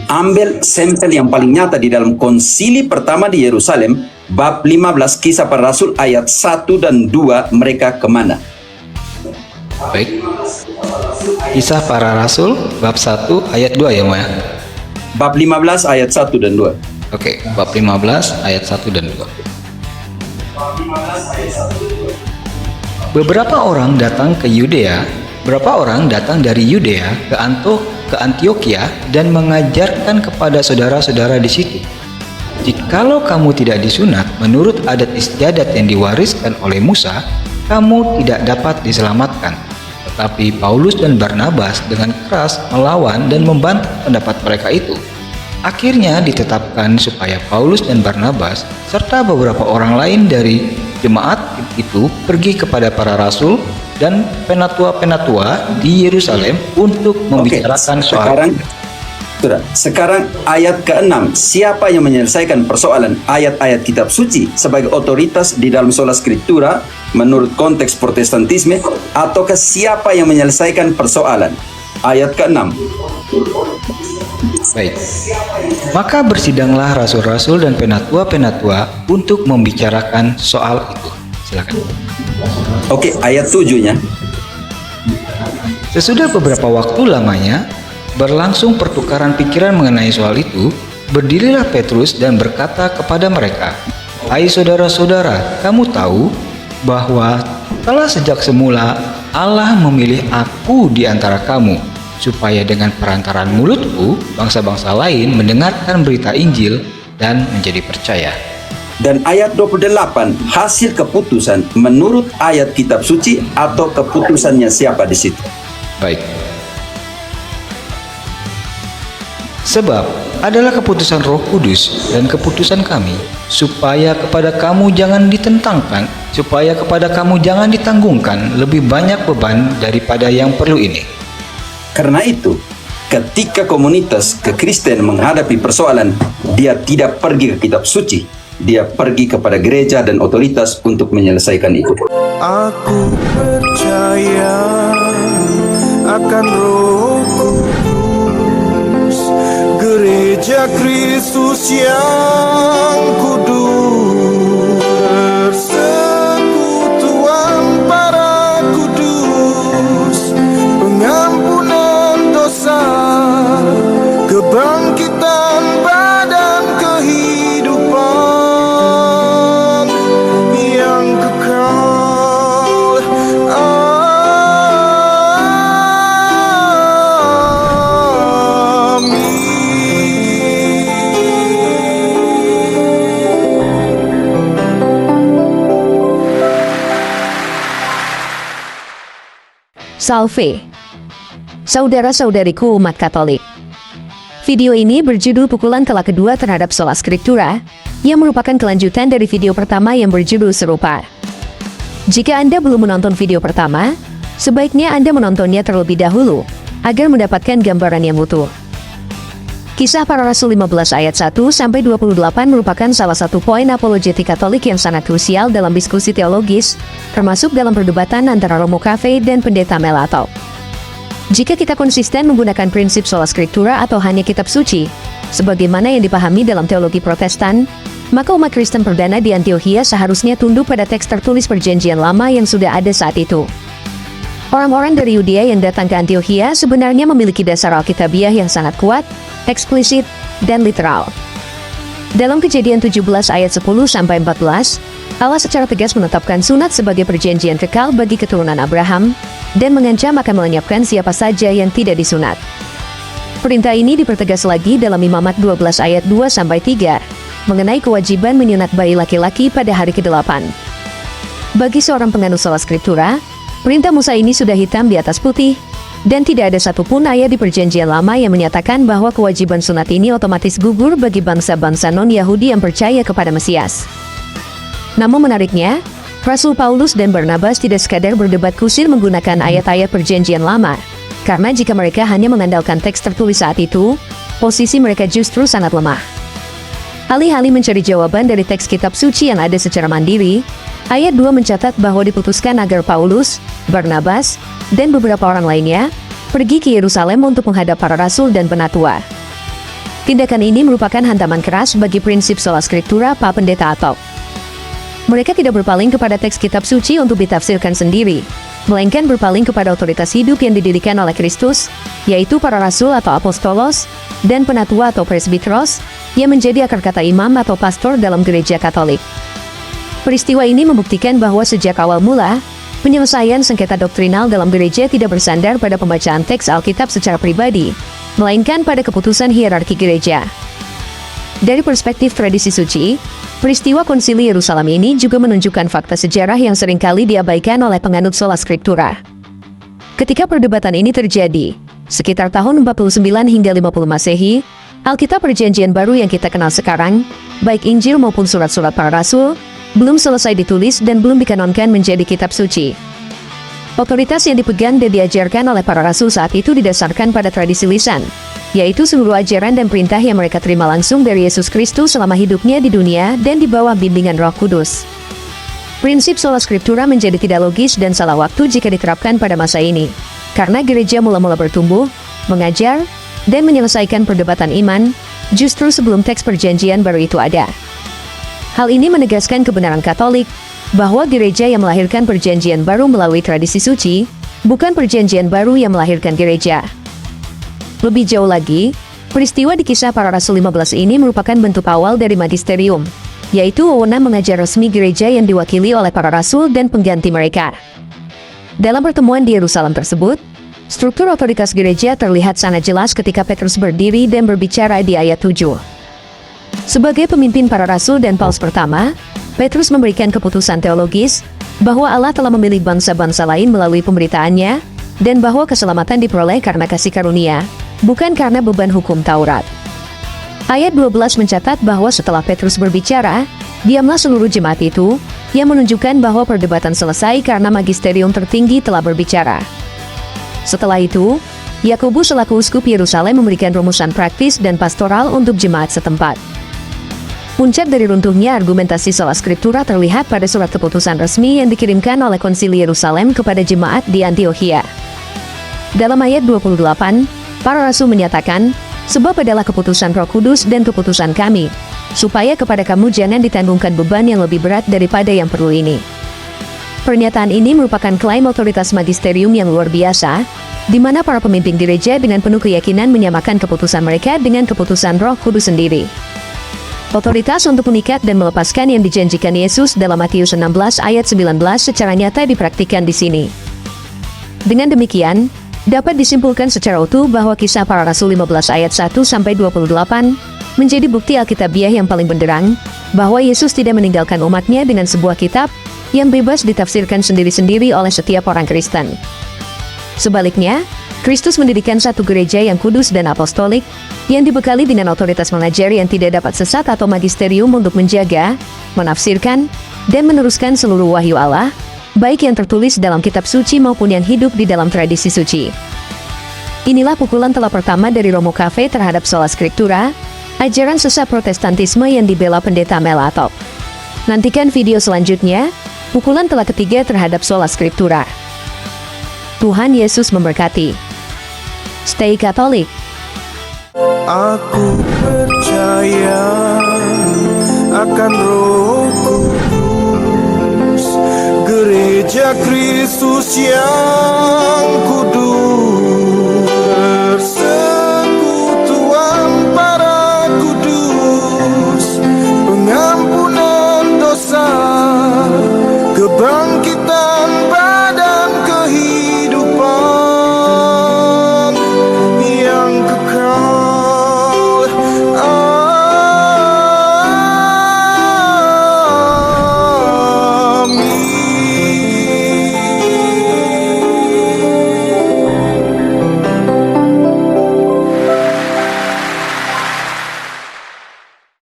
Ambil sampel yang paling nyata di dalam konsili pertama di Yerusalem, bab 15 Kisah Para Rasul ayat 1 dan 2, mereka kemana? Baik. Kisah Para Rasul bab 1 ayat 2 ya, Maya? Bab 15 ayat 1 dan 2. Oke, bab 15 ayat 1 dan 2. Beberapa orang datang ke Yudea, beberapa orang datang dari Yudea ke Antioquia dan mengajarkan kepada saudara-saudara di situ. Jikalau kamu tidak disunat menurut adat istiadat yang diwariskan oleh Musa, kamu tidak dapat diselamatkan. Tetapi Paulus dan Barnabas dengan keras melawan dan membantah pendapat mereka itu. Akhirnya ditetapkan supaya Paulus dan Barnabas serta beberapa orang lain dari jemaat itu pergi kepada para rasul dan penatua-penatua di Yerusalem untuk membicarakan soal. Sekarang ayat ke-6, siapa yang menyelesaikan persoalan ayat-ayat kitab suci sebagai otoritas di dalam sola scriptura menurut konteks protestantisme, ataukah siapa yang menyelesaikan persoalan? Ayat ke-6. Baik. Maka bersidanglah rasul-rasul dan penatua-penatua untuk membicarakan soal itu. Silakan. Oke, ayat 7-nya. Sesudah beberapa waktu lamanya berlangsung pertukaran pikiran mengenai soal itu, berdirilah Petrus dan berkata kepada mereka, "Hai saudara-saudara, kamu tahu bahwa telah sejak semula Allah memilih aku di antara kamu, supaya dengan perantaraan mulutku bangsa-bangsa lain mendengarkan berita Injil dan menjadi percaya." Dan ayat 28, hasil keputusan menurut ayat kitab suci atau keputusannya siapa di situ? Baik. Sebab adalah keputusan Roh Kudus dan keputusan kami, supaya kepada kamu jangan ditentangkan, supaya kepada kamu jangan ditanggungkan lebih banyak beban daripada yang perlu ini. Karena itu, ketika komunitas kekristen menghadapi persoalan, dia tidak pergi ke kitab suci, dia pergi kepada gereja dan otoritas untuk menyelesaikan itu. Aku percaya akan Roh Kudus, gereja Kristus yang kudus, persekutuan para kudus, pengampunan dosa, kebangkitan badan, kehidupan yang kekal. Salve, saudara-saudariku umat Katolik. Video ini berjudul Pukulan Telak Kedua terhadap Sola Scriptura, yang merupakan kelanjutan dari video pertama yang berjudul serupa. Jika Anda belum menonton video pertama, sebaiknya Anda menontonnya terlebih dahulu, agar mendapatkan gambaran yang utuh. Kisah Para Rasul 15 ayat 1-28 merupakan salah satu poin apologetik Katolik yang sangat krusial dalam diskusi teologis, termasuk dalam perdebatan antara Romo Cafe dan Pendeta Melato. Jika kita konsisten menggunakan prinsip sola scriptura atau hanya kitab suci, sebagaimana yang dipahami dalam teologi Protestan, maka umat Kristen perdana di Antioquia seharusnya tunduk pada teks tertulis Perjanjian Lama yang sudah ada saat itu. Orang-orang dari Yudea yang datang ke Antioquia sebenarnya memiliki dasar Alkitabiah yang sangat kuat, eksplisit, dan literal. Dalam Kejadian 17 ayat 10-14, Allah secara tegas menetapkan sunat sebagai perjanjian kekal bagi keturunan Abraham, dan mengancam akan melenyapkan siapa saja yang tidak disunat. Perintah ini dipertegas lagi dalam Imamat 12 ayat 2-3, mengenai kewajiban menyunat bayi laki-laki pada hari ke-8. Bagi seorang penganut sola scriptura, perintah Musa ini sudah hitam di atas putih, dan tidak ada satupun ayat di Perjanjian Lama yang menyatakan bahwa kewajiban sunat ini otomatis gugur bagi bangsa-bangsa non-Yahudi yang percaya kepada Mesias. Namun menariknya, Rasul Paulus dan Barnabas tidak sekadar berdebat kusir menggunakan ayat-ayat Perjanjian Lama, karena jika mereka hanya mengandalkan teks tertulis saat itu, posisi mereka justru sangat lemah. Alih-alih mencari jawaban dari teks kitab suci yang ada secara mandiri, ayat 2 mencatat bahwa diputuskan agar Paulus, Barnabas, dan beberapa orang lainnya pergi ke Yerusalem untuk menghadap para rasul dan penatua. Tindakan ini merupakan hantaman keras bagi prinsip sola scriptura para pendeta atau. Mereka tidak berpaling kepada teks kitab suci untuk ditafsirkan sendiri, melainkan berpaling kepada otoritas hidup yang didirikan oleh Kristus, yaitu para rasul atau apostolos, dan penatua atau presbiteros, yang menjadi akar kata imam atau pastor dalam gereja Katolik. Peristiwa ini membuktikan bahwa sejak awal mula, penyelesaian sengketa doktrinal dalam gereja tidak bersandar pada pembacaan teks Alkitab secara pribadi, melainkan pada keputusan hierarki gereja. Dari perspektif tradisi suci, peristiwa konsili Yerusalem ini juga menunjukkan fakta sejarah yang seringkali diabaikan oleh penganut sola scriptura. Ketika perdebatan ini terjadi, sekitar tahun 49 hingga 50 Masehi, Alkitab Perjanjian Baru yang kita kenal sekarang, baik Injil maupun surat-surat para rasul, belum selesai ditulis dan belum dikanonkan menjadi kitab suci. Otoritas yang dipegang dan diajarkan oleh para rasul saat itu didasarkan pada tradisi lisan, yaitu seluruh ajaran dan perintah yang mereka terima langsung dari Yesus Kristus selama hidupnya di dunia dan di bawah bimbingan Roh Kudus. Prinsip sola scriptura menjadi tidak logis dan salah waktu jika diterapkan pada masa ini, karena gereja mula-mula bertumbuh, mengajar, dan menyelesaikan perdebatan iman, justru sebelum teks perjanjian baru itu ada. Hal ini menegaskan kebenaran Katolik, bahwa gereja yang melahirkan perjanjian baru melalui tradisi suci, bukan perjanjian baru yang melahirkan gereja. Lebih jauh lagi, peristiwa di Kisah Para Rasul 15 ini merupakan bentuk awal dari magisterium, yaitu wewenang mengajar resmi gereja yang diwakili oleh para rasul dan pengganti mereka. Dalam pertemuan di Yerusalem tersebut, struktur otoritas gereja terlihat sangat jelas ketika Petrus berdiri dan berbicara di ayat 7. Sebagai pemimpin para rasul dan paus pertama, Petrus memberikan keputusan teologis bahwa Allah telah memilih bangsa-bangsa lain melalui pemberitaannya, dan bahwa keselamatan diperoleh karena kasih karunia, bukan karena beban hukum Taurat. Ayat 12 mencatat bahwa setelah Petrus berbicara, diamlah seluruh jemaat itu, yang menunjukkan bahwa perdebatan selesai karena magisterium tertinggi telah berbicara. Setelah itu, Yakobus selaku uskup Yerusalem memberikan rumusan praktis dan pastoral untuk jemaat setempat. Puncak dari runtuhnya argumentasi sola scriptura terlihat pada surat keputusan resmi yang dikirimkan oleh Konsili Yerusalem kepada jemaat di Antiokhia. Dalam ayat 28, para rasul menyatakan, sebab adalah keputusan Roh Kudus dan keputusan kami, supaya kepada kamu jangan ditanggungkan beban yang lebih berat daripada yang perlu ini. Pernyataan ini merupakan klaim otoritas magisterium yang luar biasa, di mana para pemimpin gereja dengan penuh keyakinan menyamakan keputusan mereka dengan keputusan Roh Kudus sendiri. Otoritas untuk mengikat dan melepaskan yang dijanjikan Yesus dalam Matius 16 ayat 19 secara nyata dipraktikkan di sini. Dengan demikian, dapat disimpulkan secara utuh bahwa Kisah Para Rasul 15 ayat 1-28 menjadi bukti Alkitabiah yang paling benderang, bahwa Yesus tidak meninggalkan umatnya dengan sebuah kitab yang bebas ditafsirkan sendiri-sendiri oleh setiap orang Kristen. Sebaliknya, Kristus mendirikan satu gereja yang kudus dan apostolik, yang dibekali dengan otoritas mengajar yang tidak dapat sesat atau magisterium untuk menjaga, menafsirkan, dan meneruskan seluruh wahyu Allah, baik yang tertulis dalam kitab suci maupun yang hidup di dalam tradisi suci. Inilah pukulan telak pertama dari Romo Cafe terhadap sola scriptura, ajaran sesat Protestantisme yang dibela pendeta Melatop. Nantikan video selanjutnya, pukulan telak ketiga terhadap sola scriptura. Tuhan Yesus memberkati. Stay Katolik. Aku percaya akan Roh Kudus, gereja Kristus yang kudus, persekutuan para kudus, pengampunan dosa, kebangkitan